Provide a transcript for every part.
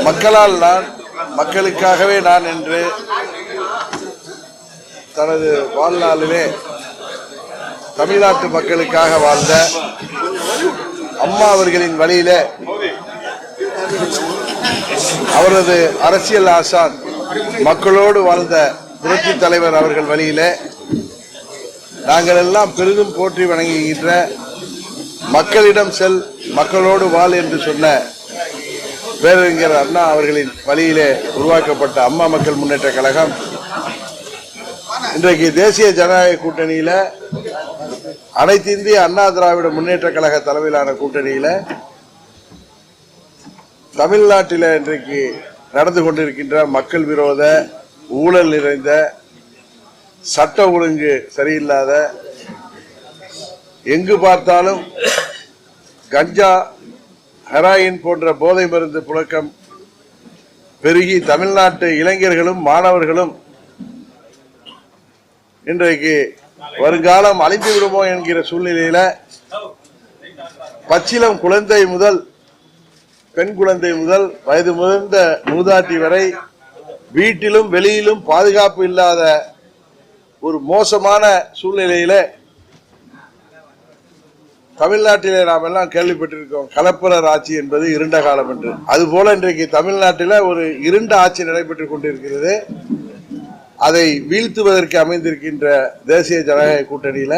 மக்களால் நான், மக்களுக்காகவே நான் என்று தனது வாழ்நாளிலே தமிழ்நாட்டு மக்களுக்காக வாழ்ந்த அம்மா அவர்களின் வழியில அவரது அரசியல் ஆசான் மக்களோடு வாழ்ந்த புரட்சி தலைவர் அவர்கள் வழியில நாங்கள் எல்லாம் பெரிதும் போற்றி வணங்குகின்ற மக்களிடம் செல், மக்களோடு வாழ் என்று சொன்ன பேரறிஞர் அண்ணா அவர்களின் வழியிலே உருவாக்கப்பட்ட அம்மா மக்கள் முன்னேற்ற கழகம் இன்றைக்கு தேசிய ஜனநாயக கூட்டணியில அனைத்து இந்திய அண்ணா திராவிட முன்னேற்ற கழக தலைமையிலான கூட்டணியில தமிழ்நாட்டில் இன்றைக்கு நடந்து கொண்டிருக்கின்ற மக்கள் விரோத, ஊழல் நிறைந்த, சட்ட ஒழுங்கு சரியில்லாத, எங்கு பார்த்தாலும் கஞ்சா, ஹெராயின் போன்ற போதை மருந்து புழக்கம் பெருகி தமிழ்நாட்டு இளைஞர்களும் மாணவர்களும் இன்றைக்கு வருங்காலம் அழிந்து விடுமோ என்கிற சூழ்நிலையில பச்சிளம் குழந்தை முதல் பெண் குழந்தை முதல் வயது முதிர்ந்த மூதாட்டி வரை வீட்டிலும் வெளியிலும் பாதுகாப்பு இல்லாத ஒரு மோசமான சூழ்நிலையில தமிழ்நாட்டிலே நாம் எல்லாம் கேள்விப்பட்டிருக்கோம், கலப்பரர் ஆட்சி என்பது இருண்ட காலம் என்று. அதுபோல இன்றைக்கு தமிழ்நாட்டில் ஒரு இருண்ட ஆட்சி நடைபெற்றுக் கொண்டிருக்கிறது. அதை வீழ்த்துவதற்கு அமைந்திருக்கின்ற தேசிய ஜனநாயக கூட்டணியில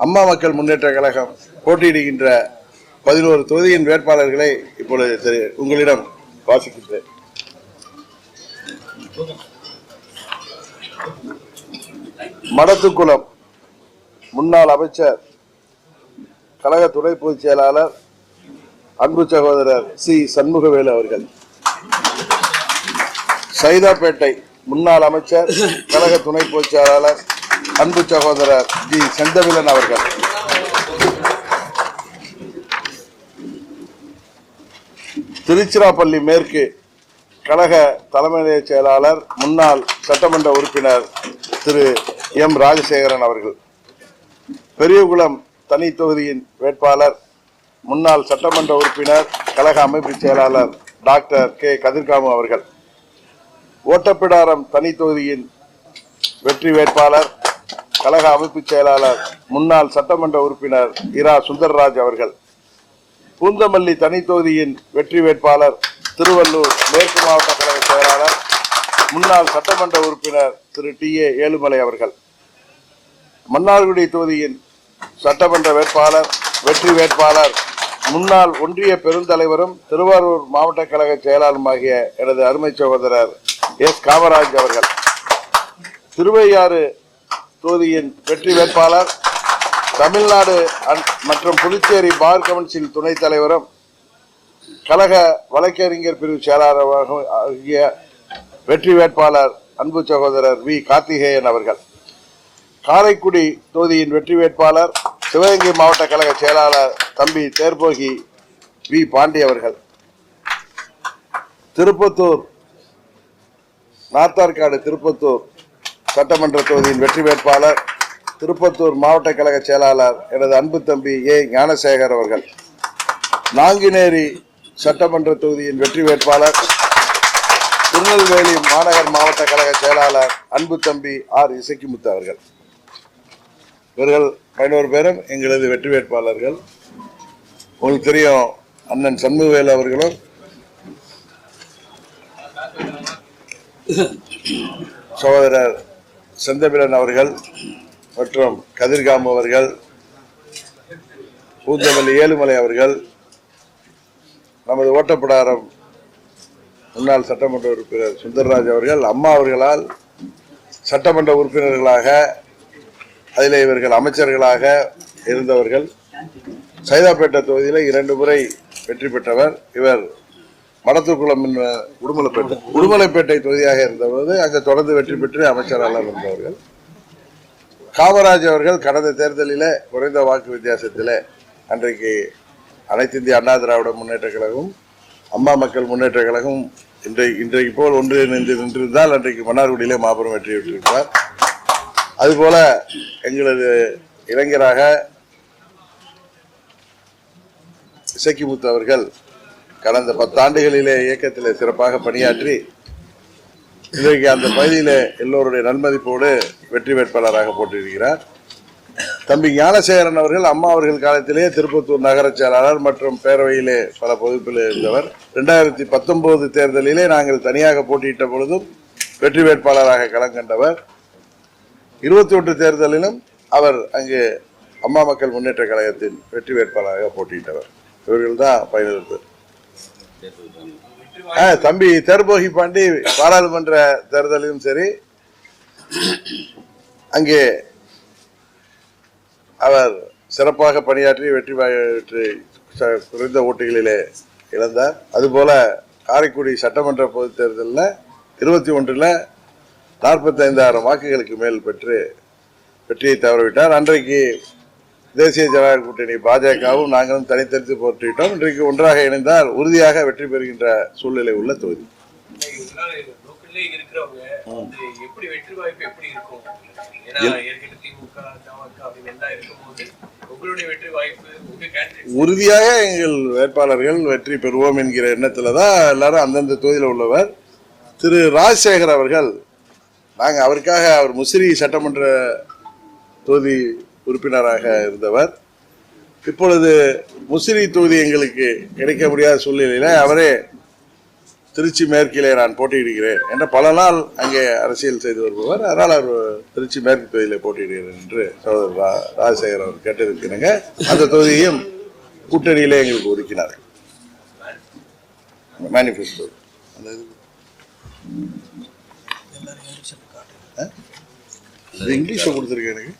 அம்மா மக்கள் முன்னேற்ற கழகம் போட்டியிடுகின்ற 11 தொகுதியின் வேட்பாளர்களை இப்பொழுது உங்களிடம் வாசிக்கின்றேன். மடத்துக்குளம் முன்னாள் அமைச்சர், கழக துணை பொதுச் செயலாளர், அன்பு சகோதரர் சி சண்முகவேலு அவர்கள். சைதாப்பேட்டை முன்னாள் அமைச்சர், கழக துணை பொதுச் செயலாளர், அன்பு சகோதரர் ஜி செந்தமிழன் அவர்கள். திருச்சிராப்பள்ளி மேற்கு கழக தலைமை செயலாளர், முன்னாள் சட்டமன்ற உறுப்பினர் திரு எம் ராஜசேகரன் அவர்கள். பெரியகுளம் தனி தொகுதியின் வேட்பாளர், முன்னாள் சட்டமன்ற உறுப்பினர், கழக அமைப்பு செயலாளர் டாக்டர் கே கதிர்காமு அவர்கள். ஓட்டப்பிடாரம் தனி தொகுதியின் வெற்றி வேட்பாளர், கழக அமைப்பு செயலாளர், முன்னாள் சட்டமன்ற உறுப்பினர் இரா சுந்தரராஜ் அவர்கள். பூந்தமல்லி தனி தொகுதியின் வெற்றி வேட்பாளர், திருவள்ளூர் மேற்கு மாவட்ட கழக செயலாளர், முன்னாள் சட்டமன்ற உறுப்பினர் திரு டி ஏ ஏழுமலை அவர்கள். மன்னார்குடி தொகுதியின் சட்டமன்ற வேட்பாளர், வெற்றி வேட்பாளர், முன்னாள் ஒன்றிய பெருந்தலைவரும் திருவாரூர் மாவட்ட கழக செயலாளருமாகிய எனது அருமை சகோதரர் எஸ் காமராஜ் அவர்கள். திருவையாறு தொகுதியின் வெற்றி வேட்பாளர், தமிழ்நாடு மற்றும் புதுச்சேரி பார் கவுன்சில் துணைத் தலைவரும் கழக வழக்கறிஞர் பிரிவு செயலாளராகிய வெற்றி வேட்பாளர் அன்பு சகோதரர் வி கார்த்திகேயன் அவர்கள். காரைக்குடி தொகுதியின் வெற்றி வேட்பாளர், சிவகங்கை மாவட்ட கழக செயலாளர் தம்பி தேர்போகி வி பாண்டி அவர்கள். திருப்பத்தூர் நாத்தார்காடு திருப்பத்தூர் சட்டமன்ற தொகுதியின் வெற்றி வேட்பாளர், திருப்பத்தூர் மாவட்ட கழக செயலாளர் எனது அன்பு தம்பி ஏ ஞானசேகர் அவர்கள். நாங்குநேரி சட்டமன்ற தொகுதியின் வெற்றி வேட்பாளர், திருநெல்வேலி மாநகர் மாவட்ட கழக செயலாளர் அன்பு தம்பி ஆர் இசக்கிமுத்து அவர்கள். இவர்கள் 11 பேரும் எங்களது வெற்றி வேட்பாளர்கள். உங்களுக்கு தெரியும், அண்ணன் சண்முகவேலு அவர்களும் சகோதரர் செந்தமிழன் அவர்கள் மற்றும் கதிர்காமு அவர்கள், பூந்தமல்லி ஏழுமலை அவர்கள், நமது ஓட்டப்பிடாரம் முன்னாள் சட்டமன்ற உறுப்பினர் சுந்தரராஜ் அவர்கள் அம்மா அவர்களால் சட்டமன்ற உறுப்பினர்களாக, அதில் இவர்கள் அமைச்சர்களாக இருந்தவர்கள். சைதாப்பேட்டை தொகுதியில் 2 முறை வெற்றி பெற்றவர். இவர் மடத்துக்குளம் உடுமலைப்பேட்டை தொகுதியாக இருந்தபோது அங்கே தொடர்ந்து வெற்றி பெற்று அமைச்சராக இருந்தவர்கள். காமராஜ் அவர்கள் கடந்த தேர்தலில் குறைந்த வாக்கு வித்தியாசத்தில் அன்றைக்கு அனைத்து இந்திய அண்ணா திராவிட முன்னேற்ற கழகம், அம்மா மக்கள் முன்னேற்ற கழகம் இன்றைக்கு போல் ஒன்றிணைந்து நின்றிருந்தால் அன்றைக்கு மன்னார்குடியிலே மாபெரும் வெற்றி பெற்றிருக்கிறார். அதுபோல எங்களது இளைஞராக இசக்கிமுத்து அவர்கள் கடந்த 10 ஆண்டுகளிலே இயக்கத்திலே சிறப்பாக பணியாற்றி இன்றைக்கு அந்த பகுதியில் எல்லோருடைய நன்மதிப்போடு வெற்றி வேட்பாளராக போட்டியிருக்கிறார். தம்பி ஞானசேகரன் அவர்கள் அம்மா அவர்கள் காலத்திலே திருப்பத்தூர் நகர செயலாளர் மற்றும் பேரவையிலே பல பொறுப்பில் இருந்தவர். 2019 தேர்தலிலே நாங்கள் தனியாக போட்டியிட்ட பொழுதும் வெற்றி வேட்பாளராக களங்கண்டவர். 21 தேர்தலிலும் அவர் அங்கு அம்மா மக்கள் முன்னேற்ற கழகத்தின் வெற்றி வேட்பாளராக போட்டியிட்டவர். இவர்கள் தான் பயணித்து தம்பி தேர்போகி பாண்டி பாராளுமன்ற தேர்தலிலும் சரி அங்கே அவர் சிறப்பாக பணியாற்றி வெற்றி குறைந்த ஓட்டுகளிலே இழந்தார். அதுபோல காரைக்குடி சட்டமன்ற பொதுத் தேர்தலில் 21 45,000 வாக்குகளுக்கு மேல் பெற்று வெற்றியை தவறவிட்டார். அன்றைக்கு தேசிய ஜனநாயக கூட்டணி பாஜகவும் நாங்களும் தனித்தனித்து போட்டியிட்டோம். இன்றைக்கு ஒன்றாக இணைந்தால் உறுதியாக வெற்றி பெறுகின்ற சூழ்நிலை உள்ள தொகுதி. உறுதியாக எங்கள் வேட்பாளர்கள் வெற்றி பெறுவோம் என்கிற எண்ணத்துல தான் எல்லாரும் அந்தந்த தொகுதியில் உள்ளவர். திரு ராஜசேகர் அவர்கள் நாங்கள் அவருக்காக அவர் முசிறி சட்டமன்ற தொகுதி உறுப்பினராக இருந்தவர். இப்பொழுது முசிறி தொகுதி எங்களுக்கு கிடைக்க முடியாத சூழ்நிலையில அவரே திருச்சி மேற்கிலே நான் போட்டியிடுகிறேன் என்ற பல நாள் அங்கே அரசியல் செய்து வருபவர். அதனால் அவர் திருச்சி மேற்கு தொகுதியிலே போட்டியிடுகிறேன் என்று சகோதரர் ராஜசேகர் அவர் கேட்டிருக்கிறாங்க. அந்த தொகுதியையும் கூட்டணியிலே எங்களுக்கு ஒதுக்கினார்கள். மேனிஃபெஸ்டோ இங்கிலீஷ்ல கொடுத்துருக்கேன் எனக்கு.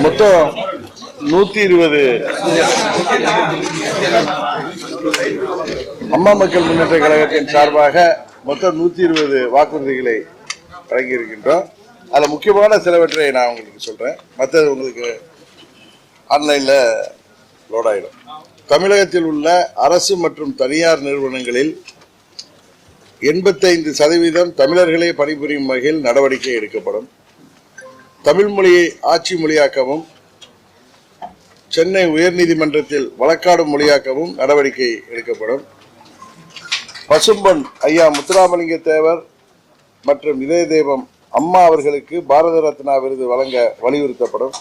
மொத்தம் 120 அம்மா மக்கள் முன்னேற்ற கழகத்தின் சார்பாக மொத்தம் 120 வாக்குறுதிகளை வழங்கி இருக்கின்றோம். அதுல முக்கியமான சிலவற்றை நான் உங்களுக்கு சொல்றேன். மற்றது உங்களுக்கு ஆன்லைன்ல லோட் ஆயிடும். தமிழகத்தில் உள்ள அரசு மற்றும் தனியார் நிறுவனங்களில் 85% தமிழர்களே பணிபுரியும் வகையில் நடவடிக்கை எடுக்கப்படும். தமிழ் மொழியை ஆட்சி மொழியாக்கவும் சென்னை உயர்நீதிமன்றத்தில் வழக்காடும் மொழியாக்கவும் நடவடிக்கை எடுக்கப்படும். பசும்பொன் ஐயா முத்துராமலிங்க தேவர் மற்றும் இதய தெய்வம் அம்மா அவர்களுக்கு பாரத ரத்னா விருது வழங்க வலியுறுத்தப்படும்.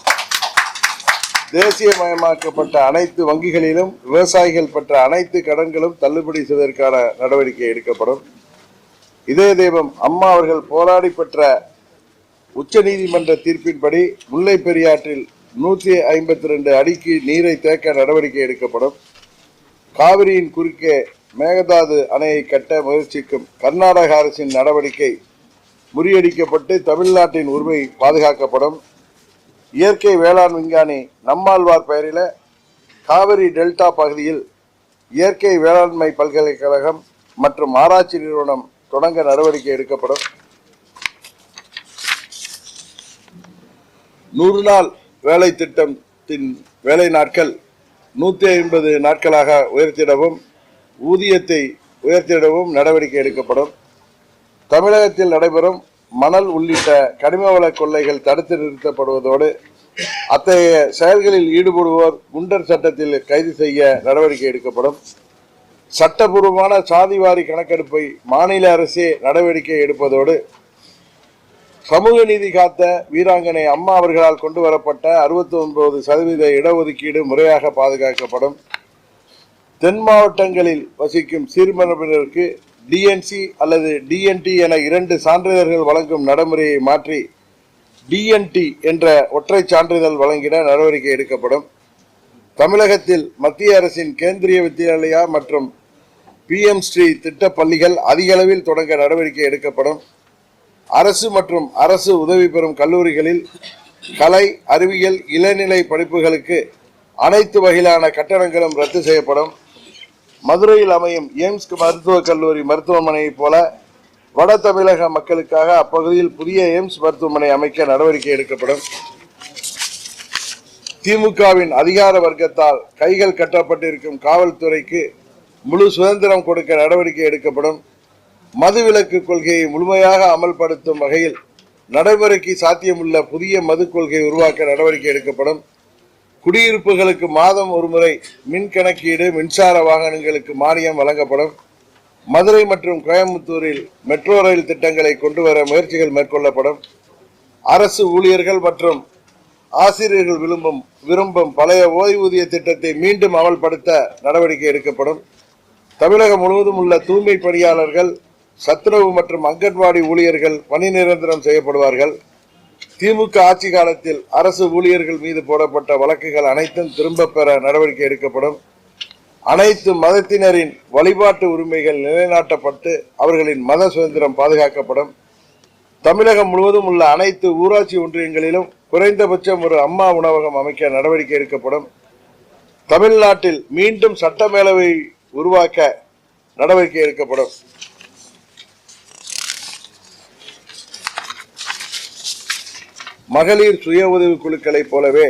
தேசியமயமாக்கப்பட்ட அனைத்து வங்கிகளிலும் விவசாயிகள் பெற்ற அனைத்து கடன்களும் தள்ளுபடி செய்வதற்கான நடவடிக்கை எடுக்கப்படும். இதய தெய்வம் அம்மா அவர்கள் போராடி பெற்ற உச்ச நீதிமன்ற தீர்ப்பின்படி முல்லை பெரியாற்றில் 152 அடிக்கு நீரை தேக்க நடவடிக்கை எடுக்கப்படும். காவிரியின் குறுக்கே மேகதாது அணையை கட்ட முயற்சிக்கும் கர்நாடக அரசின் நடவடிக்கை முறியடிக்கப்பட்டு தமிழ்நாட்டின் உரிமை பாதுகாக்கப்படும். இயற்கை வேளாண் விஞ்ஞானி நம்மாழ்வார் பெயரில் காவிரி டெல்டா பகுதியில் இயற்கை வேளாண்மை பல்கலைக்கழகம் மற்றும் ஆராய்ச்சி நிறுவனம் தொடங்க நடவடிக்கை எடுக்கப்படும். 100 நாள் வேலை திட்டத்தின் வேலை நாட்கள் 150 நாட்களாக உயர்த்திடவும் ஊதியத்தை உயர்த்திடவும் நடவடிக்கை எடுக்கப்படும். தமிழகத்தில் நடைபெறும் மணல் உள்ளிட்ட கனிம வள கொள்ளைகள் தடுத்து நிறுத்தப்படுவதோடு அத்தகைய செயல்களில் ஈடுபடுவோர் குண்டர் சட்டத்தில் கைது செய்ய நடவடிக்கை எடுக்கப்படும். சட்டபூர்வமான சாதிவாரி கணக்கெடுப்பை மாநில அரசே நடவடிக்கை எடுப்பதோடு சமூக நீதி காத்த வீராங்கனை அம்மா அவர்களால் கொண்டு வரப்பட்ட 69% இடஒதுக்கீடு முறையாக பாதுகாக்கப்படும். தென் மாவட்டங்களில் வசிக்கும் சிறுபான்மையினருக்கு டிஎன்சி அல்லது டிஎன்டி என 2 சான்றிதழ்கள் வழங்கும் நடைமுறையை மாற்றி டிஎன்டி என்ற ஒற்றை சான்றிதழ் வழங்கிட நடவடிக்கை எடுக்கப்படும். தமிழகத்தில் மத்திய அரசின் கேந்திரிய வித்யாலயா மற்றும் பிஎம் ஸ்ரீ திட்ட பள்ளிகள் அதிக அளவில் தொடங்க நடவடிக்கை எடுக்கப்படும். அரசு மற்றும் அரசு உதவி பெறும் கல்லூரிகளில் கலை, அறிவியல், இளநிலை படிப்புகளுக்கு அனைத்து வகையிலான கட்டணங்களும் ரத்து செய்யப்படும். மதுரையில் அமையும் எய்ம்ஸ் மருத்துவக் கல்லூரி மருத்துவமனையைப் போல வட தமிழக மக்களுக்காக அப்பகுதியில் புதிய எய்ம்ஸ் மருத்துவமனை அமைக்க நடவடிக்கை எடுக்கப்படும். திமுகவின் அதிகார வர்க்கத்தால் கைகள் கட்டப்பட்டிருக்கும் காவல்துறைக்கு முழு சுதந்திரம் கொடுக்க நடவடிக்கை எடுக்கப்படும். மதுவிலக்கு கொள்கையை முழுமையாக அமல்படுத்தும் வகையில் நடைமுறைக்கு சாத்தியமுள்ள புதிய மது கொள்கையை உருவாக்க நடவடிக்கை எடுக்கப்படும். குடியிருப்புகளுக்கு மாதம் ஒருமுறை மின் கணக்கீடு, மின்சார வாகனங்களுக்கு மானியம் வழங்கப்படும். மதுரை மற்றும் கோயம்புத்தூரில் மெட்ரோ ரயில் திட்டங்களை கொண்டு வர முயற்சிகள் மேற்கொள்ளப்படும். அரசு ஊழியர்கள் மற்றும் ஆசிரியர்கள் விரும்பும் பழைய ஓய்வூதிய திட்டத்தை மீண்டும் அமல்படுத்த நடவடிக்கை எடுக்கப்படும். தமிழகம் முழுவதும் உள்ள தூய்மை பணியாளர்கள், சத்துணவு மற்றும் அங்கன்வாடி ஊழியர்கள் பணி நிரந்தரம் செய்யப்படுவார்கள். திமுக ஆட்சி காலத்தில் அரசு ஊழியர்கள் மீது போடப்பட்ட வழக்குகள் அனைத்தும் திரும்ப பெற நடவடிக்கை எடுக்கப்படும். அனைத்து மதத்தினரின் வழிபாட்டு உரிமைகள் நிலைநாட்டப்பட்டு அவர்களின் மத சுதந்திரம் பாதுகாக்கப்படும். தமிழகம் முழுவதும் உள்ள அனைத்து ஊராட்சி ஒன்றியங்களிலும் குறைந்தபட்சம் ஒரு அம்மா உணவகம் அமைக்க நடவடிக்கை எடுக்கப்படும். தமிழ்நாட்டில் மீண்டும் சட்டமேலவை உருவாக்க நடவடிக்கை எடுக்கப்படும். மகளிர் சுய உதவி குழுக்களைப் போலவே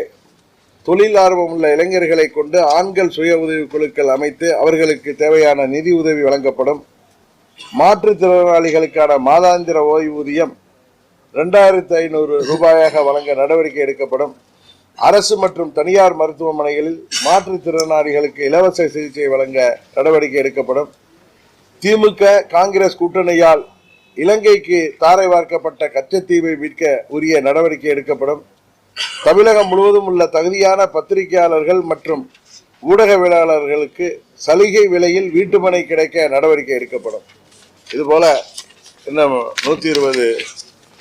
தொழில் ஆர்வமுள்ள இளைஞர்களை கொண்டு ஆண்கள் சுய உதவி குழுக்கள் அமைத்து அவர்களுக்கு தேவையான நிதி உதவி வழங்கப்படும். மாற்றுத்திறனாளிகளுக்கான மாதாந்திர ஓய்வூதியம் 2500 ரூபாயாக வழங்க நடவடிக்கை எடுக்கப்படும். அரசு மற்றும் தனியார் மருத்துவமனைகளில் மாற்றுத்திறனாளிகளுக்கு இலவச சிகிச்சை வழங்க நடவடிக்கை எடுக்கப்படும். திமுக காங்கிரஸ் கூட்டணியால் இலங்கைக்கு தாரை வார்க்கப்பட்ட கச்சத்தீவை மீட்க உரிய நடவடிக்கை எடுக்கப்படும். தமிழகம் முழுவதும் உள்ள தகுதியான பத்திரிகையாளர்கள் மற்றும் ஊடகவியலாளர்களுக்கு சலுகை விலையில் வீட்டுமனை கிடைக்க நடவடிக்கை எடுக்கப்படும். இதுபோல இன்னும் 120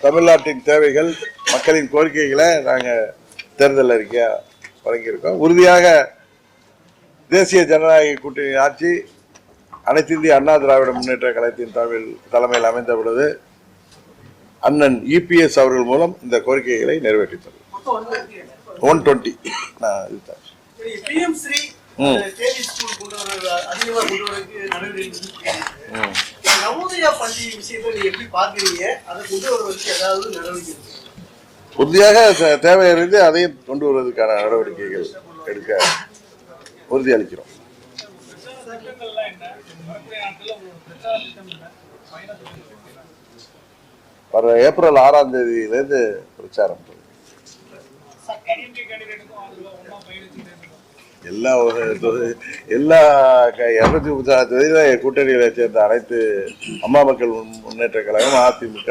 தமிழ்நாட்டின் தேவைகள், மக்களின் கோரிக்கைகளை நாங்கள் தேர்தல் அறிக்கையா வழங்கியிருக்கோம். உறுதியாக தேசிய ஜனநாயக கூட்டணி ஆட்சி அனைத்து இந்திய அண்ணா திராவிட முன்னேற்ற கழகத்தின் தலைமையில் அமைந்த பொழுது அண்ணன் இபிஎஸ் அவர்கள் மூலம் இந்த கோரிக்கைகளை நிறைவேற்றித்தரும். 120 உறுதியாக தேவை அறிந்து அதையும் கொண்டு வருவதற்கான நடவடிக்கைகள் எடுக்க உறுதி அளிக்கிறோம். வர ஏப்ரல் 6ஆம் தேதியிலிருந்து பிரச்சாரம் எல்லா 236 தொகுதியில கூட்டணிகளை சேர்ந்த அனைத்து அம்மா மக்கள் முன்னேற்ற கழகம், அதிமுக,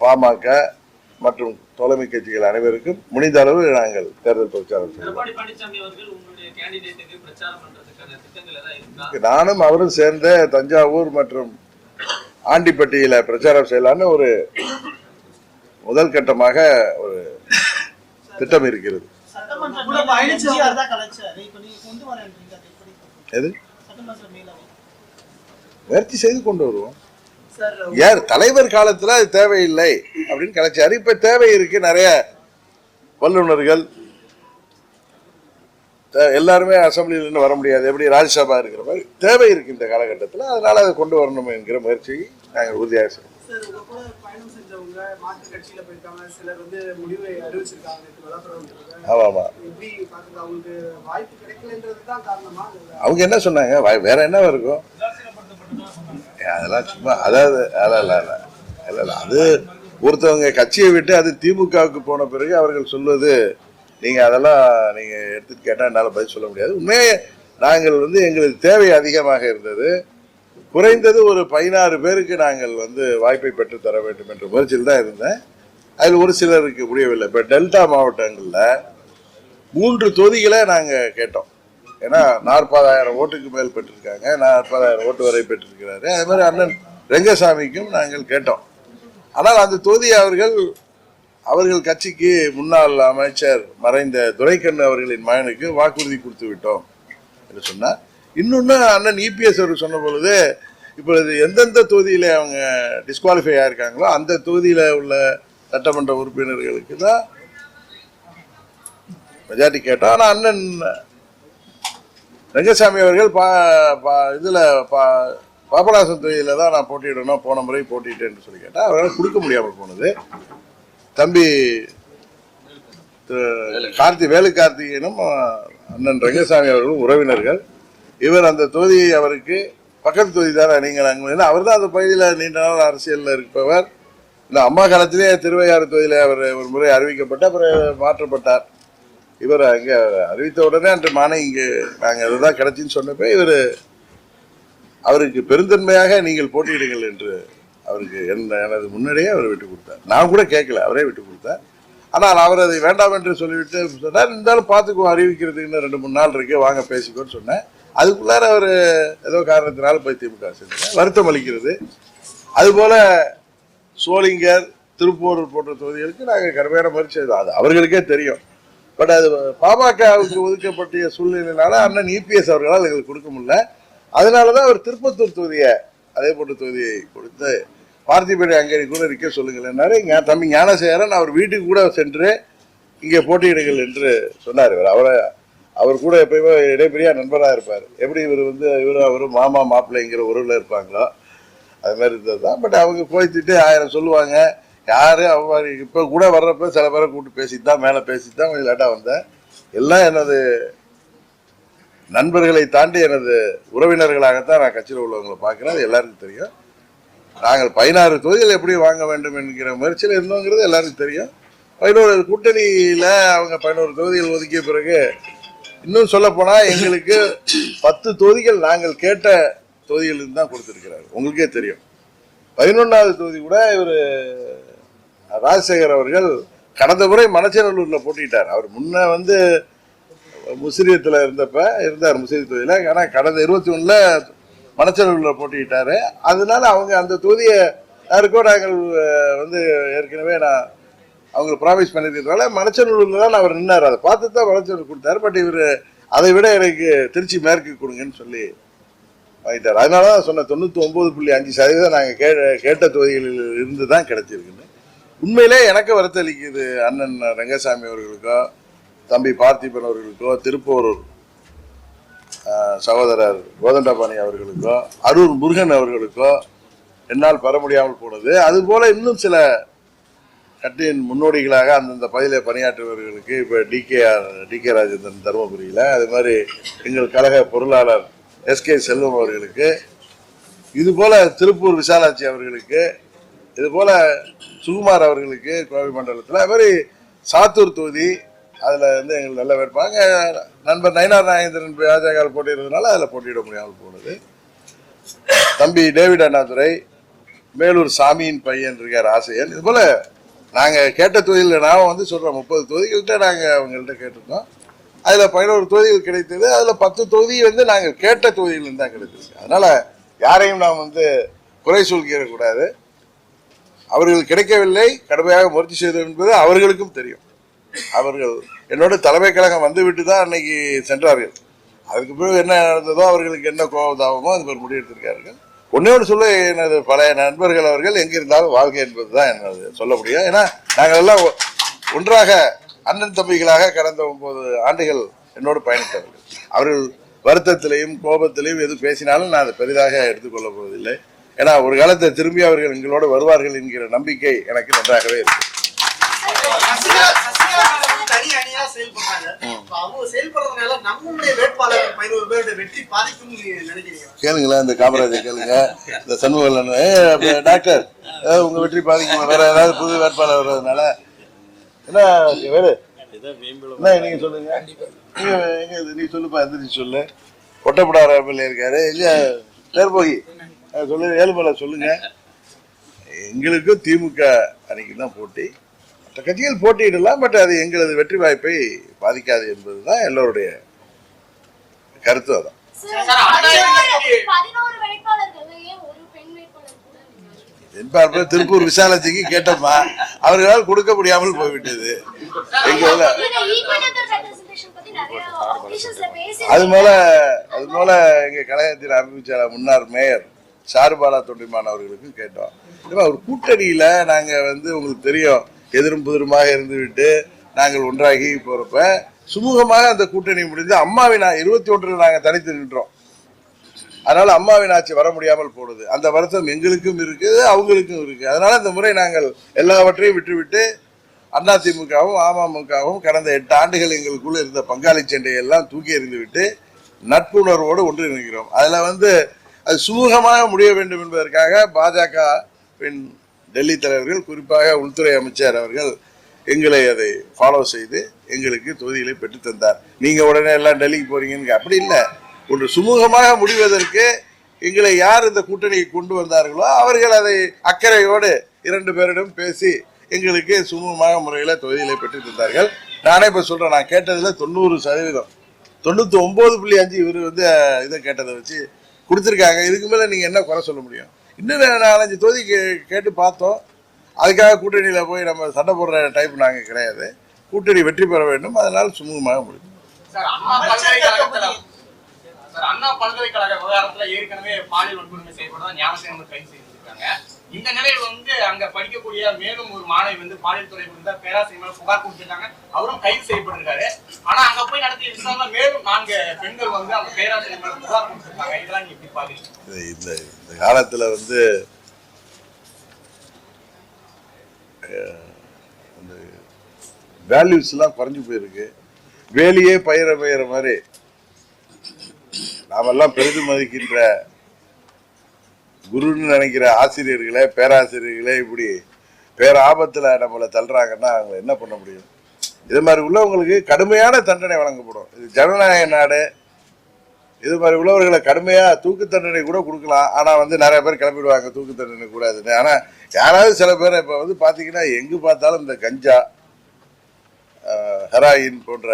பாமக மற்றும் தோழமை கட்சிகள் அனைவருக்கும் முடிந்த அளவு நாங்கள் தேர்தல் பிரச்சாரம் செய்வோம். நானும் அவரும் சேர்ந்த தஞ்சாவூர் மற்றும் ஆண்டிப்பட்டியில பிரச்சாரம் செய்யலான்னு ஒரு முதல் கட்டமாக ஒரு திட்டம் இருக்கிறது. முயற்சி செய்து கொண்டு வருவோம். யார் தலைவர் காலத்துல அது தேவையில்லை அப்படின்னு கலைச்சாரு. இப்ப தேவை இருக்கு. நிறைய வல்லுநர்கள் எல்லாருமே அசம்பிளியிலிருந்து வர முடியாது, எப்படி ராஜ்யசபா இருக்கிற மாதிரி தேவை இருக்கு இந்த காலகட்டத்தில். அதனால அதை கொண்டு வரணும் என்கிற முயற்சியை நாங்கள் உறுதியாக செய்வோம். மாற்று கட்சியில போயிருக்காங்க, சிலர் வந்து முடிவை அறிவிச்சிருக்காங்க. ஆமா ஆமா, எப்படி பாக்குறது, அவங்களுக்கு வாய்ப்பு கிடைக்கலன்றதுதான் காரணமா? அவங்க என்ன சொன்னாங்க, வேற என்ன இருக்கும் அதெல்லாம் சும்மா, அதாவது இல்ல அது ஒருத்தவங்க கட்சியை விட்டு அது திமுகவுக்கு போன பிறகு அவர்கள் சொல்வது, நீங்க அதெல்லாம் நீங்க எடுத்துட்டு கேட்டா என்னால பதில் சொல்ல முடியாது. உண்மையே நாங்கள் வந்து எங்களுக்கு தேவை அதிகமாக இருந்தது. குறைந்தது ஒரு 16 பேருக்கு நாங்கள் வந்து வாய்ப்பை பெற்று தர வேண்டும் என்ற முயற்சியில் தான் இருந்தேன். அதில் ஒரு சிலருக்கு முடியவில்லை. இப்போ டெல்டா மாவட்டங்களில் 3 தொகுதிகளை நாங்கள் கேட்டோம். ஏன்னா 40,000 ஓட்டுக்கு மேல் பெற்றிருக்காங்க, 40,000 ஓட்டு வரை பெற்றிருக்கிறாரு. அதே மாதிரி அண்ணன் ரெங்கசாமிக்கும் நாங்கள் கேட்டோம். ஆனால் அந்த தொகுதி அவர்கள் கட்சிக்கு முன்னாள் அமைச்சர் மறைந்த துரைக்கண்ணு அவர்களின் மகனுக்கு வாக்குறுதி கொடுத்து விட்டோம் என்று சொன்னார். இன்னொன்னு அண்ணன் இபிஎஸ் அவர் சொன்ன பொழுது, இப்பொழுது எந்தெந்த தொகுதியில அவங்க டிஸ்குவாலிஃபை ஆயிருக்காங்களோ அந்த தொகுதியில உள்ள சட்டமன்ற உறுப்பினர்களுக்கு தான் மெஜாரிட்டி கேட்டோம். ஆனால் அண்ணன் ரங்கசாமி அவர்கள் இதுல பாபநாசம் தொகுதியில தான் நான் போட்டியிடணும், போன முறை போட்டிட்டேன்னு சொல்லி கேட்டா அவரால் கொடுக்க முடியாமல் போனது. தம்பி வேலு கார்த்திகேயனும் அண்ணன் ரங்கசாமி அவர்களும் உறவினர்கள். இவர் அந்த தொகுதி அவருக்கு பக்கத்து தொகுதி தானே, நீங்கள் அங்கே அவர் தான் அந்த பகுதியில் நீண்ட நாள் அரசியலில் இருப்பவர். இந்த அம்மா காலத்திலே திருவையாறு தொகுதியில் அவர் ஒரு முறை அறிவிக்கப்பட்டு அப்புறம் மாற்றப்பட்டார். இவர் அங்கே அறிவித்த உடனே அன்று மானை இங்கே நாங்கள் அதுதான் கிடைச்சின்னு சொன்னப்போ இவர் அவருக்கு பெருந்தன்மையாக நீங்கள் போட்டியிடுங்கள் என்று அவருக்கு எனது முன்னாடியே அவர் விட்டு கொடுத்தார். நான் கூட கேட்கல, அவரே விட்டு கொடுத்தார். ஆனால் அவர் அதை வேண்டாம் என்று சொல்லிவிட்டு சொன்னார், இருந்தாலும் பார்த்துக்குவோம், அறிவிக்கிறதுக்கு இன்னும் 2-3 நாள் இருக்கு, வாங்க பேசிக்கோன்னு சொன்னேன். அதுக்குள்ளார அவர் ஏதோ காரணத்தினால போய் திமுக செஞ்சார். வருத்தம் அளிக்கிறது. அதுபோல சோளிங்கர், திருப்பூர் போன்ற தொகுதிகளுக்கு நாங்கள் கடுமையான முயற்சி செய்தோம். அது அவர்களுக்கே தெரியும். பட் அது பாமகவுக்கு ஒதுக்கப்பட்ட சூழ்நிலையினால அண்ணன் இபிஎஸ் அவர்களால் எங்களுக்கு கொடுக்க முடியல. அதனாலதான் அவர் திருப்பத்தூர் தொகுதியை அதே போன்ற தொகுதியை கொடுத்து பார்த்திபேட்டை அங்கே கூட இருக்க சொல்லுங்கள். தம்பி ஞானசேகரன் அவர் வீட்டுக்கு கூட சென்று இங்கே போட்டியிடுங்கள் என்று சொன்னார். அவர் கூட எப்பயுமே இடைப்பெரிய நண்பராக இருப்பார். எப்படி அவரும் மாமா மாப்பிள்ளைங்கிற உறவுல இருப்பாங்களோ அது மாதிரி இருந்தது தான். பட் அவங்க போய்த்துட்டு 1000 சொல்லுவாங்க. யாரு அவங்க இப்போ கூட வர்றப்ப சில பேரை கூப்பிட்டு பேசிட்டு தான், மேலே பேசிட்டு தான் கொஞ்சம் லேட்டாக வந்தேன். எல்லாம் எனது நண்பர்களை தாண்டி எனது உறவினர்களாகத்தான் நான் கட்சியில் உள்ளவங்களை பார்க்குறேன். அது எல்லாருக்கும் தெரியும். நாங்கள் 16 தொகுதிகள் எப்படி வாங்க வேண்டும் என்கிற முயற்சியில் இருந்தோங்கிறது எல்லாருக்கும் தெரியும். 11 கூட்டணியில் அவங்க 11 தொகுதிகள் ஒதுக்கிய பிறகு இன்னும் சொல்ல போனால் எங்களுக்கு 10 தொகுதிகள் நாங்கள் கேட்ட தொகுதிகளில் தான் கொடுத்துருக்கிறார். உங்களுக்கே தெரியும். 11வது தொகுதி கூட இவர் ராஜசேகர் அவர்கள் கடந்த முறை மணச்சநல்லூரில் போட்டிட்டார். அவர் முன்ன முசிறியத்தில் இருந்தார் முசிறி தொகுதியில். ஆனால் கடந்த 21 மணச்சநல்லூரில் போட்டிட்டாரு. அதனால அவங்க அந்த தொகுதியை யாருக்கோ நாங்கள் ஏற்கனவே நான் அவங்க ப்ராமிஸ் பண்ணியிருக்கிறதுனால மணச்சநல்லூரில் தான் அவர் நின்னார். அதை பார்த்து தான் மணச்சநல்லூர் கொடுத்தாரு. பட் இவர் அதை விட எனக்கு திருச்சி மேற்கு கொடுங்கன்னு சொல்லி வாங்கிட்டார். அதனால தான் சொன்ன 99.5% நாங்கள் கேட்ட தொகுதிகளில் இருந்து தான் கிடைச்சிருக்குன்னு. உண்மையிலே எனக்கு வருத்தளிக்குது. அண்ணன் ரங்கசாமி அவர்களுக்கோ, தம்பி பார்த்திபன் அவர்களுக்கோ, திருப்பூர் சகோதரர் கோதண்டபாணி அவர்களுக்கோ, அரூர் முருகன் அவர்களுக்கோ என்னால் பெற முடியாமல் போனது. அதுபோல இன்னும் சில கட்சியின் முன்னோடிகளாக அந்தந்த பகுதியில் பணியாற்றுபவர்களுக்கு இப்போ டி.கே. ராஜேந்திரன் தருமபுரியில், அது மாதிரி எங்கள் கழக பொருளாளர் எஸ்.கே. செல்வம் அவர்களுக்கு, இதுபோல திருப்பூர் விசாலாட்சி அவர்களுக்கு, இதுபோல சுகுமார் அவர்களுக்கு கோவை மண்டலத்தில், அது மாதிரி சாத்தூர் தொகுதி அதில் எங்களுக்கு நல்ல வேட்பாங்க நண்பர் நயினார் நாகேந்திரன் பாஜக போட்டிடுறதுனால அதில் போட்டியிட முடியாமல் போனது. தம்பி டேவிட் அண்ணாதுரை, மேலூர் சாமியின் பையன் இருக்கார் ஆசையன். இது போல நாங்கள் கேட்ட தொகுதியில் நான் சொல்கிறோம் 30 தொகுதிகள்கிட்ட நாங்கள் அவங்கள்ட்ட கேட்டிருந்தோம். அதில் 11 தொகுதிகள் கிடைத்தது. அதில் 10 தொகுதி நாங்கள் கேட்ட தொகுதியிலிருந்து தான் கிடைத்திருக்கு. அதனால யாரையும் நாம் குறை சொல்லிடக்கூடாது. அவர்கள் கிடைக்கவில்லை, கடுமையாக முயற்சி செய்தது என்பது அவர்களுக்கும் தெரியும். அவர்கள் என்னோட தலைமை கழகம் வந்துவிட்டு தான் அன்னைக்கு சென்றார்கள். அதுக்கு பிறகு என்ன நடந்ததோ, அவர்களுக்கு என்ன கோபதாபமோ அது ஒரு முடிவெடுத்திருக்கார்கள். ஒன்னோடு சொல்ல, எனது பழைய நண்பர்கள் அவர்கள் எங்கிருந்தாலும் வாழ்க்கை என்பது தான் என்னது சொல்ல முடியும். ஏன்னா நாங்கள் எல்லாம் ஒன்றாக அண்ணன் தம்பிகளாக கடந்த 9 ஆண்டுகள் என்னோடு பயணித்தவர்கள். அவர்கள் வருத்தத்திலையும் கோபத்திலையும் எது பேசினாலும் நான் அதை பெரிதாக எடுத்துக்கொள்ள போவதில்லை. ஏன்னா ஒரு காலத்தை திரும்பி அவர்கள் எங்களோடு வருவார்கள் என்கிற நம்பிக்கை எனக்கு நன்றாகவே இருக்கு. தனி அணியா செயல்படுறாங்க. அவங்க செயல்படுறதுனால நம்மளுடைய வேட்பாளர் 11 பேருடைய வெற்றி பாதிக்கும் நினைக்கிறீங்க? கேளுங்களேன், இந்த காமராஜர் கேளுங்க, இந்த சண்முகன் டாக்டர் உங்க வெற்றி பாதிக்கும், வேற ஏதாவது புது வேட்பாளர் வர்றதுனால என்ன வேறு என்ன நீங்க சொல்லுங்க. நீ சொல்லுப்பா, எந்திரிச்சு சொல்லு. ஒட்டப்படார எம்எல்ஏ இருக்காரு, எங்க பேர் போய் சொல்லு, ஏழுமலை சொல்லுங்க. எங்களுக்கும் திமுக அன்னைக்கு தான் போட்டி, மற்ற கட்சிகள் போட்டியிடலாம், பட் அது எங்களது வெற்றி வாய்ப்பை பாதிக்காது என்பதுதான் எல்லோருடைய கருத்து. அதான் திருப்பூர் விசாலத்துக்கு கேட்டோமா, அவர்களால் கொடுக்க முடியாமல் போய்விட்டது. அது போல எங்க கழகத்தின் அறிவிச்சாளர் முன்னாள் மேயர் சாருபாலா தொண்டிமான் அவர்களுக்கும் கேட்டோம். ஒரு கூட்டணியில நாங்க உங்களுக்கு தெரியும், எதிரும் புதிருமாக இருந்து விட்டு நாங்கள் ஒன்றாகி போறப்ப சுமூகமாக அந்த கூட்டணி முடிந்து அம்மாவின் 21 நாங்க தனித்து நின்றோம். அதனால அம்மாவின் ஆட்சி வர முடியாமல் போடுது. அந்த வருத்தம் எங்களுக்கும் இருக்குது, அவங்களுக்கும் இருக்கு. அதனால இந்த முறை நாங்கள் எல்லாவற்றையும் விட்டுவிட்டு அதிமுகவும் அமமுகவும் கடந்த 8 ஆண்டுகள் எங்களுக்குள்ள இருந்த பங்காளி சண்டையை எல்லாம் தூக்கி எறிந்து விட்டு நட்புணர்வோடு ஒன்று நிற்கிறோம். அதுல அது சுமூகமாக முடிய வேண்டும் என்பதற்காக பாஜக டெல்லி தலைவர்கள், குறிப்பாக உள்துறை அமைச்சர் அவர்கள் எங்களை அதை ஃபாலோ செய்து எங்களுக்கு தொகுதிகளை பெற்று தந்தார். நீங்க உடனே எல்லாம் டெல்லிக்கு போறீங்கன்னு அப்படி இல்லை. ஒன்று சுமூகமாக முடிவதற்கு எங்களை யார் இந்த கூட்டணியை கொண்டு வந்தார்களோ அவர்கள் அதை அக்கறையோடு 2 பேரிடம் பேசி எங்களுக்கு சுமூகமாக முறையில் தொகுதிகளை பெற்று தந்தார்கள். நானே இப்போ சொல்றேன், நான் கேட்டதுல 90%, 99.5 இவர் இதை கேட்டதை வச்சு கொடுத்துருக்காங்க. இதுக்கு மேல நீங்க என்ன குறை சொல்ல முடியும்? இன்னும் 4-5 தொகுதி கேட்டு பார்த்தோம். அதுக்காக கூட்டணியில போய் நம்ம சண்டை போடுற டைப் நாங்க கிடையாது. கூட்டணி வெற்றி பெற வேண்டும், அதனால சுமூகமாக முடியும். அண்ணா பல்கலைக்கழக விவகாரத்துல ஏற்கனவே பாலியல் வன்கொடுமை செய்யப்பட்டதா ஞானசேகரன் கைது செய்திருக்காங்க. இந்த நிலையில் அங்க படிக்கக்கூடிய மேலும் ஒரு மாணவி பாலியல் துறை குறித்த பேராசிரியர் மேல புகார் கொடுத்திருக்காங்க. அவரும் கைது செய்யப்பட்டிருக்காரு. ஆனா அங்க போய் நடத்திய விசாரணை மேலும் 4 பெண்கள் அந்த பேராசிரியர் மேல புகார் கொடுத்திருக்காங்க. இதெல்லாம் நீங்க எப்படி பாக்குறீங்க? இந்த காலத்துல வேல்யூஸ் எல்லாம் குறைஞ்சு போயிருக்கு. வேலையே பயிர மாதிரி நாமெல்லாம் பெரிதும் மதிக்கின்ற குருன்னு நினைக்கிற ஆசிரியர்களே, பேராசிரியர்களே இப்படி பேராபத்துல நம்மளை தள்ளுறாங்கன்னா அவங்க என்ன பண்ண முடியும்? இது மாதிரி உள்ளவங்களுக்கு கடுமையான தண்டனை வழங்கப்படும். இது ஜனநாயக நாடு. இது மாதிரி உள்ளவர்களை கடுமையா தூக்கு தண்டனை கூட கொடுக்கலாம். ஆனா நிறைய பேர் கிளம்பிடுவாங்க தூக்கு தண்டனை கூடாதுன்னு. ஆனா யாராவது சில பேர் இப்ப பாத்தீங்கன்னா எங்கு பார்த்தாலும் இந்த கஞ்சா, ஹெராயின் போன்ற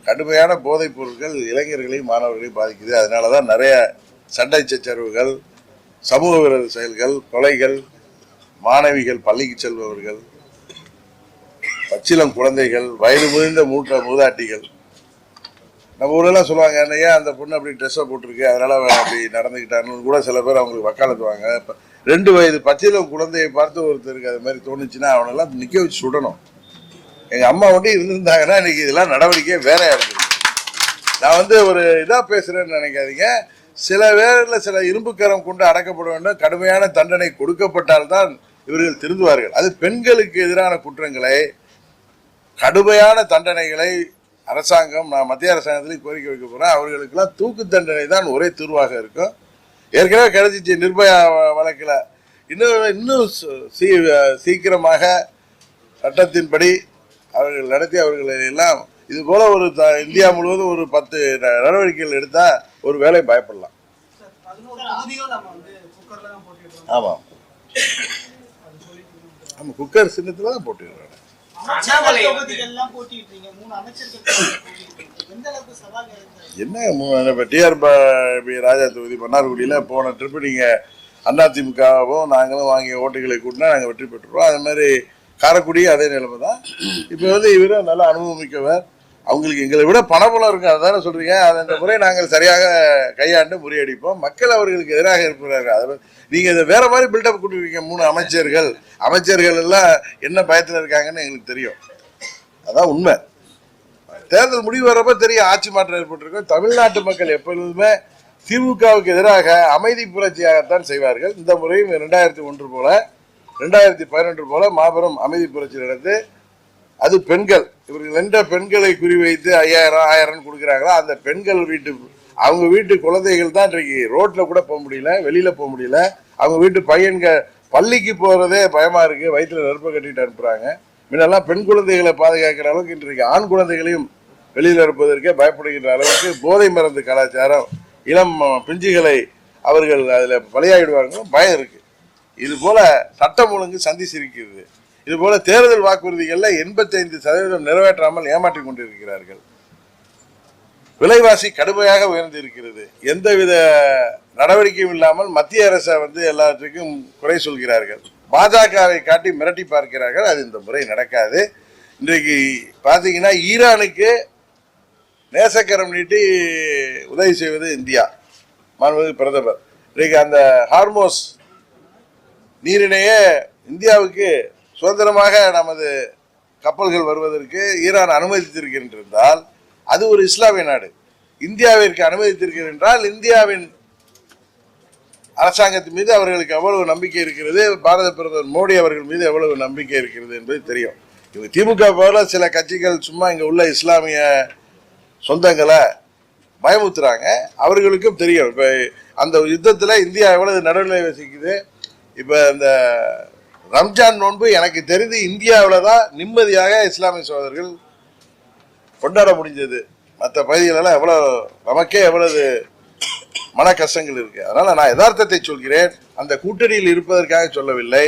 கடுமையான போதைப் பொருட்கள் இளைஞர்களையும் மாணவர்களையும் பாதிக்குது. அதனாலதான் நிறைய சண்டை சச்சரவுகள், சமூக விரோத செயல்கள், கொலைகள், மாணவிகள் பள்ளிக்கு செல்பவர்கள், பச்சிளம் குழந்தைகள், வயது முதிர்ந்த மூதாட்டிகள். நம்ம ஊரெல்லாம் சொல்லுவாங்க, ஏன் அந்த பொண்ணு அப்படி ட்ரெஸ்ஸை போட்டிருக்கு, அதனால அப்படி நடந்துக்கிட்டான்னு கூட சில பேர் அவங்களுக்கு வக்காலத்துவாங்க. 2 வயது பச்சிளம் குழந்தையை பார்த்து ஒருத்தருக்கு அது மாதிரி தோணுச்சுன்னா அவனெல்லாம் நிக்க வச்சு சுடணும். எங்க அம்மா இருந்திருந்தாங்கன்னா இன்னைக்கு இதெல்லாம் நடவடிக்கை வேறையா இருக்கு. நான் ஒரு இதா பேசுறேன்னு நினைக்காதீங்க. சில பேர்ல சில இரும்புக்கரம் கொண்டு அடக்கப்பட வேண்டும். கடுமையான தண்டனை கொடுக்கப்பட்டால்தான் இவர்கள் திருந்துவார்கள். அது பெண்களுக்கு எதிரான குற்றங்களை கடுமையான தண்டனைகளை அரசாங்கம், நான் மத்திய அரசாங்கத்திலேயே கோரிக்கை வைக்க போறேன். அவர்களுக்கெல்லாம் தூக்கு தண்டனை தான் ஒரே தீர்வாக இருக்கும். ஏற்கனவே கிடைச்சிச்சு நிர்பயா வழக்கில். இன்னும் சீக்கிரமாக சட்டத்தின்படி அவர்கள் நடத்தி அவர்களை எல்லாம் இது போல இந்தியா முழுவதும் ஒரு 10 நடவடிக்கைகள் எடுத்தா ஒரு வேலை பயப்படலாம். ஆமா ஆமா, குக்கர் சின்னத்துல தான் போட்டிடுறாங்க. என்ன டிஆர் ராஜா தொகுதி மன்னார்குடியில போன ட்ரிப்பு நீங்க அதிமுகவும் நாங்களும் வாங்கிய ஓட்டுகளை கூட்டினா நாங்கள் வெற்றி பெற்றுருவோம். அதே மாதிரி காரைக்குடி அதே நிலைமை தான். இப்போ இவரும் நல்லா அனுபவமிக்கவர். அவங்களுக்கு எங்களை விட பணபலம் இருக்கு, அதுதானே சொல்றீங்க. அந்த முறை நாங்கள் சரியாக கையாண்டு முறியடிப்போம். மக்கள் அவர்களுக்கு எதிராக இருக்கிறார்கள். அதை நீங்க இதை வேற மாதிரி பில்டப் கொடுக்குறீங்க. 3 அமைச்சர்கள் எல்லாம் என்ன பயத்தில் இருக்காங்கன்னு எங்களுக்கு தெரியும். அதான் உண்மை. தேர்தல் முடிவு வரப்ப தெரியும் ஆட்சி மாற்றம் ஏற்பட்டிருக்கும். தமிழ்நாட்டு மக்கள் எப்பொழுதுமே திமுகவுக்கு எதிராக அமைதி புரட்சியாகத்தான் செய்வார்கள். இந்த முறையும் 2001 போல 2011 போல மாபெரும் அமைதி புரட்சி நடந்து, அது பெண்கள், இவர்கள் எந்த பெண்களை குறிவைத்து 5000 1000 கொடுக்குறாங்களோ அந்த பெண்கள் அவங்க வீட்டு குழந்தைகள் தான் இன்றைக்கு ரோட்ல கூட போக முடியல, வெளியில போக முடியல. அவங்க வீட்டு பையன்கள் பள்ளிக்கு போறதே பயமா இருக்கு, வயிற்றுல நெருப்ப கட்டிட்டு அனுப்புறாங்க. முன்னெல்லாம் பெண் குழந்தைகளை பாதுகாக்கிற அளவுக்கு இன்றைக்கு ஆண் குழந்தைகளையும் வெளியில இருப்பதற்கே பயப்படுகின்ற அளவுக்கு போதை மருந்து கலாச்சாரம், இளம் பிஞ்சுகளை அவர்கள் அதுல பலியாயிடுவாங்க பயம் இருக்கு. இது போல சட்டம் ஒழுங்கு சந்திச்சிருக்கிறது. இது போல தேர்தல் வாக்குறுதிகள்ல 85% நிறைவேற்றாமல் ஏமாற்றிக் கொண்டிருக்கிறார்கள். விலைவாசி கடுமையாக உயர்ந்திருக்கிறது. எந்தவித நடவடிக்கையும் இல்லாமல் மத்திய அரசை எல்லாத்துக்கும் குறை சொல்கிறார்கள். பாஜகவை காட்டி மிரட்டி பார்க்கிறார்கள். அது இந்த முறை நடக்காது. இன்றைக்கு பாத்தீங்கன்னா ஈரானுக்கு நேசக்கரம் நீட்டி உதவி செய்வது இந்தியா, மாண்புமிகு பிரதமர். இன்றைக்கு அந்த ஹார்மோஸ் நீரிணையே இந்தியாவுக்கு சுதந்திரமாக நமது கப்பல்கள் வருவதற்கு ஈரான் அனுமதித்திருக்கின்றால் அது ஒரு இஸ்லாமிய நாடு. இந்தியாவிற்கு அனுமதித்திருக்கின்றால் இந்தியாவின் அரசாங்கத்தின் மீது அவர்களுக்கு எவ்வளவு நம்பிக்கை இருக்கிறது, பாரத பிரதமர் மோடி அவர்கள் மீது எவ்வளவு நம்பிக்கை இருக்கிறது என்பது தெரியும். இவங்க திமுக போல சில கட்சிகள் சும்மா இங்க உள்ள இஸ்லாமிய சொந்தங்களை பயமுத்துறாங்க. அவர்களுக்கும் தெரியும் இப்ப அந்த யுத்தத்துல இந்தியா எவ்வளவு நடுநிலை வசிக்குது. இப்ப இந்த ரம்ஜான் நோன்பு எனக்கு தெரிந்து இந்தியாவில தான் நிம்மதியாக இஸ்லாமிய சகோதரர்கள் கொண்டாட முடிஞ்சது. மற்ற பகுதிகளெல்லாம் நமக்கே எவ்வளவு மன கஷ்டங்கள் இருக்கு. அதனால நான் யதார்த்தத்தை சொல்கிறேன். அந்த கூட்டணியில் இருப்பதற்காக சொல்லவில்லை.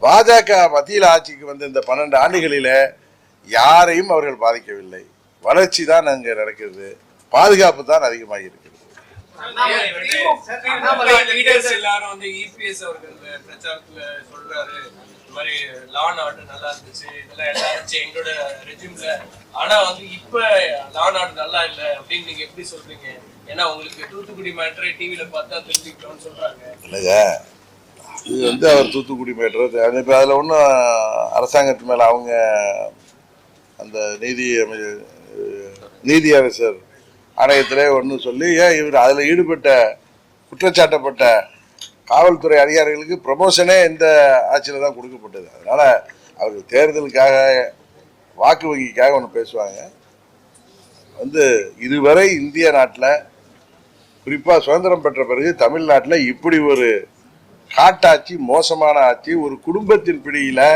பாஜக மத்தியில் ஆட்சிக்கு வந்த இந்த 12 ஆண்டுகளில யாரையும் அவர்கள் பாதிக்கவில்லை. வளர்ச்சி தான் அங்க நடக்கிறது, பாதுகாப்பு தான் அதிகமாக இருக்கிறது. எல்லாரும் இபிஎஸ் அவர்கள் பிரச்சாரத்துல சொல்றாரு, இந்த மாதிரி லா அண்ட் ஆர்டர் நல்லா இருந்துச்சு, இதெல்லாம் எல்லாம் இருந்துச்சு எங்களோட ரெஜிம்ல. ஆனா இப்ப லா அண்ட் ஆர்டர் நல்லா இல்ல அப்படின்னு நீங்க எப்படி சொல்றீங்க? ஏன்னா உங்களுக்கு தூத்துக்குடி மேட்டரை டிவில பார்த்தா தெரிஞ்சுக்கிட்டோம்னு சொல்றாங்க. இல்லைங்க, இது அவர் தூத்துக்குடி மேட்டர் இப்ப அதுல ஒன்றும் அரசாங்கத்து மேல அவங்க அந்த நீதி அரசர் ஆணையத்திலே ஒன்று சொல்லி ஏன் இவர் அதில் ஈடுபட்ட குற்றச்சாட்டப்பட்ட காவல்துறை அதிகாரிகளுக்கு ப்ரமோஷனே இந்த ஆட்சியில் தான் கொடுக்கப்பட்டது. அதனால அவர்கள் தேர்தலுக்காக வாக்கு வங்கிக்காக ஒன்று பேசுவாங்க. இதுவரை இந்திய நாட்டில் குறிப்பாக சுதந்திரம் பெற்ற பிறகு தமிழ்நாட்டில் இப்படி ஒரு காட்டாட்சி, மோசமான ஆட்சி, ஒரு குடும்பத்தின் பிடியில்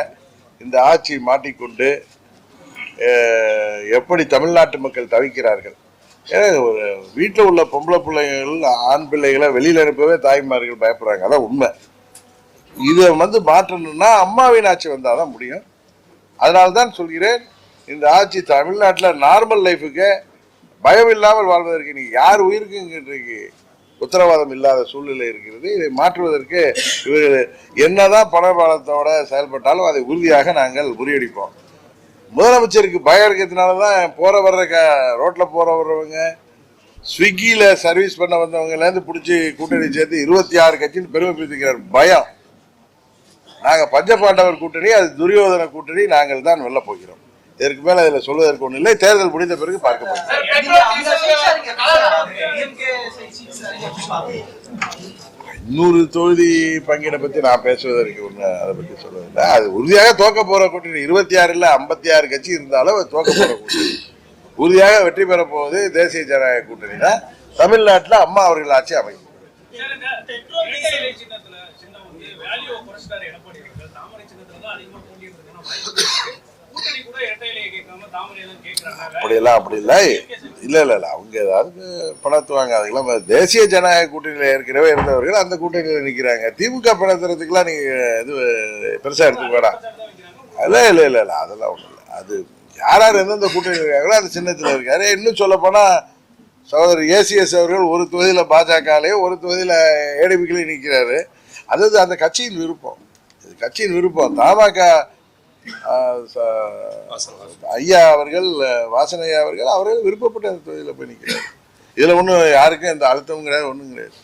இந்த ஆட்சி மாட்டிக்கொண்டு எப்படி தமிழ்நாட்டு மக்கள் தவிக்கிறார்கள். ஒரு வீட்டில் உள்ள பொம்பளை பிள்ளைகள், ஆண் பிள்ளைகளை வெளியில் அனுப்பவே தாய்மார்கள் பயப்படுறாங்க. அதான் உண்மை. இதை மாற்றணும்னா அம்மாவின் ஆட்சி வந்தால் தான் முடியும். அதனால தான் சொல்கிறேன், இந்த ஆட்சி தமிழ்நாட்டில் நார்மல் லைஃபுக்கு பயம் இல்லாமல் வாழ்வதற்கு இன்னைக்கு யார் உயிருக்கு இன்றைக்கு உத்தரவாதம் இல்லாத சூழ்நிலை இருக்கிறது. இதை மாற்றுவதற்கு இவர்கள் என்னதான் பணபலத்தோட செயல்பட்டாலும் அதை உறுதியாக நாங்கள் முறியடிப்போம். முதலமைச்சருக்கு பயம் இருக்கிறதுனாலதான் ரோட்ல போற வர்றவங்க, ஸ்விக்கியில சர்வீஸ் பண்ண வந்தவங்கல இருந்து பிடிச்சி கூட்டணி சேர்த்து 26 கட்சின்னு பெருமை பேசுகிறார். பயம். நாங்க பஞ்சபாண்டவர் கூட்டணி, அது துரியோதன கூட்டணி, நாங்கள் தான் வெல்ல போகிறோம். இதற்கு மேல இதுல சொல்வதற்கு ஒண்ணு இல்லை. தேர்தல் முடிந்த பிறகு பார்க்க போகிறோம். 100 தொகுதி பங்கீடை பத்தி நான் பேசுவதற்கு ஒண்ணு அதை பத்தி சொல்வதில்லை. அது உறுதியாக தோக்க போற கூட்டணி 26 இல்ல 56 கட்சி இருந்தாலும் தோக்க போற கூட்டணி, உறுதியாக வெற்றி பெற போவது தேசிய ஜனநாயக கூட்டணி தான். தமிழ்நாட்டில் அம்மா அவர்கள் ஆட்சி அமைக்கும். அப்படியெல்லாம் அப்படி இல்லை. இல்ல இல்ல இல்ல அவங்க ஏதாவது பணத்துவாங்க. அதுக்கெல்லாம் தேசிய ஜனநாயக கூட்டணியில ஏற்கனவே இருந்தவர்கள் அந்த கூட்டணியில நிக்கிறாங்க. திமுக பணத்துறதுக்கெல்லாம் நீங்க இது பெருசா எடுத்துக்க வேண்டாம். இல்ல இல்ல இல்ல இல்ல அதெல்லாம் ஒண்ணும் இல்லை. அது யார் எந்தெந்த கூட்டணியில் இருக்காங்களோ அந்த சின்னத்துல இருக்காரு. இன்னும் சொல்ல போனா சகோதரர் ஏசிஎஸ் அவர்கள் ஒரு தொகுதியில பாஜகலையும் ஒரு தொகுதியில ஏடிபிக்கலையும் நிற்கிறாரு. அதாவது அந்த கட்சியின் விருப்பம், கட்சியின் விருப்பம். தமாக ஐயா அவர்கள், வாசனையா அவர்கள் விருப்பப்பட்ட அந்த தொகுதியில போய் நிற்கிறார். இதுல ஒன்றும் யாருக்கும் எந்த அழுத்தமும் கிடையாது, ஒன்றும் கிடையாது.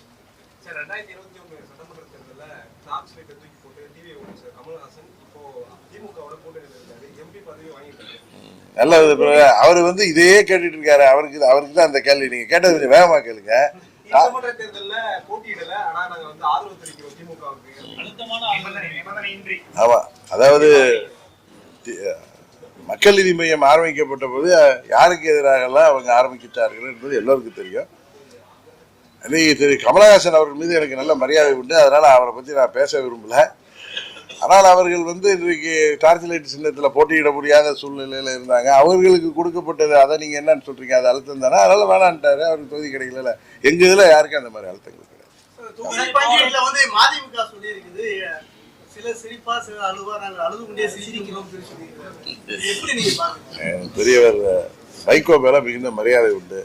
நல்லது. அவரு இதையே கேட்டுட்டு இருக்காரு. அவருக்கு தான் அந்த கேள்வி. நீங்க கேட்டது கொஞ்சம் வேகமா கேளுங்க. சட்டமன்ற தேர்தல்ல போட்டியிடல, ஆனா நாங்க வந்து ஆதரவு தெரிவிக்கிறோம் திமுகவுக்கு. அழுத்தமான நிபந்தனையின்றி. ஆமா, அதாவது மக்கள் நீதி மையம் ஆரம்பிக்கப்பட்ட போது யாருக்கு எதிராக அவங்க ஆரம்பிக்கிட்டார்கள் என்பது எல்லோருக்கும் தெரியும். இன்னைக்கு திரு கமலஹாசன் அவர்கள் மீது எனக்கு நல்ல மரியாதை உண்டு, அதனால அவரை பத்தி நான் பேச விரும்பல. ஆனால் அவர்கள் வந்து இன்றைக்கு டார்ச் லைட் சின்னத்தில் போட்டியிட முடியாத சூழ்நிலையில இருந்தாங்க. அவர்களுக்கு கொடுக்கப்பட்டது, அதை நீங்க என்னன்னு சொல்றீங்க, அது அழுத்தம் தானே, அதனால வேணான்ட்டாரு. அவருக்கு தொகுதி கிடைக்கல. எங்க இதுல யாருக்கும் அந்த மாதிரி அழுத்தங்கள் கிடையாது. வந்து மதிமுக சொல்லி இருக்குது, சில சிரிப்பா சில அழுவா, நாங்கள் அழுது கொண்டே சிரிக்கிறோம். பெரியவர் வைகோ மேல மிகுந்த மரியாதை உண்டு.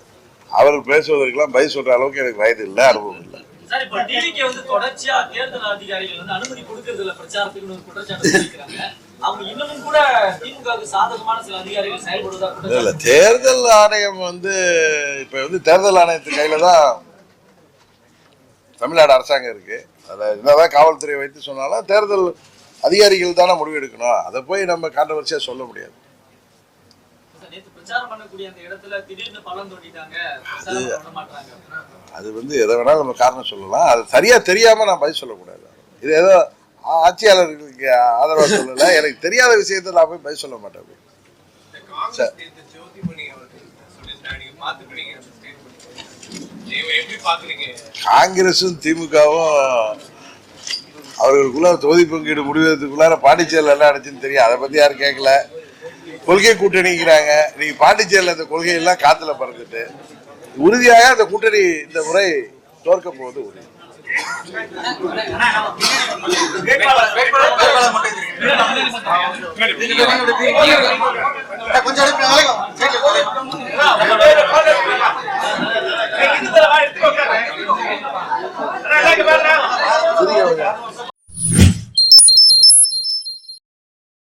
அவர் பேசுவதற்கெல்லாம் பதில் சொல்ற அளவுக்கு எனக்கு வயது இல்லை, அனுபவம் இல்லை. சார், இப்ப டிவிக்கு வந்து தொடர்ச்சியா தேர்தல் அதிகாரிகள் வந்து அனுமதி கொடுக்கறது இல்ல பிரச்சாரத்துக்கு ஒரு குற்றச்சாட்டு இருக்கிறாங்க. அவங்க இன்னமும் கூட திமுகவுக்கு சாதகமான சில அதிகாரிகள் செயல்படுவதா இல்ல, தேர்தல் ஆணையம் வந்து இப்ப வந்து தேர்தல் ஆணையத்து கையில தான் தமிழ்நாடு அரசாங்கம் இருக்கு. அதை என்னதான் காவல்துறை வைத்து சொன்னாலும் தேர்தல் அதிகாரிகள் தானே முடிவெடுக்கணும். அதை போய் நம்ம கான்ட்ரவர்சியா சொல்ல முடியாது. பிரச்சாரம் பண்ணக்கூடிய அந்த இடத்துல திடீர்னு பள்ளம் தோண்டிட்டாங்க, பிரச்சாரம் பண்ண மாட்டாங்க. அது வந்து எதை வேணாலும் நம்ம காரணம் சொல்லலாம். அது சரியா தெரியாம நான் பதில் சொல்லக்கூடாது. இது ஏதோ ஆட்சியாளர்களுக்கு ஆதரவா சொல்லல, எனக்கு தெரியாத விஷயத்தை நான் போய் பதில் சொல்ல மாட்டேன். காங்கிரசும் திமுகவும் அவர்களுக்குள்ள தொகுதி பங்கீடு முடிவதற்குள்ளார பாண்டிச்சேரியில் என்ன நடந்துச்சுன்னு தெரியும். அதை பத்தி யாரும் கேட்கல. கொள்கை கூட்டணிங்கிறாங்க. நீங்க பாண்டிச்சேரியில் அந்த கொள்கையெல்லாம் காத்துல பறந்துட்டு உறுதியாக அந்த கூட்டணி இந்த முறை தோற்க போவது உறுதி. கொஞ்சம்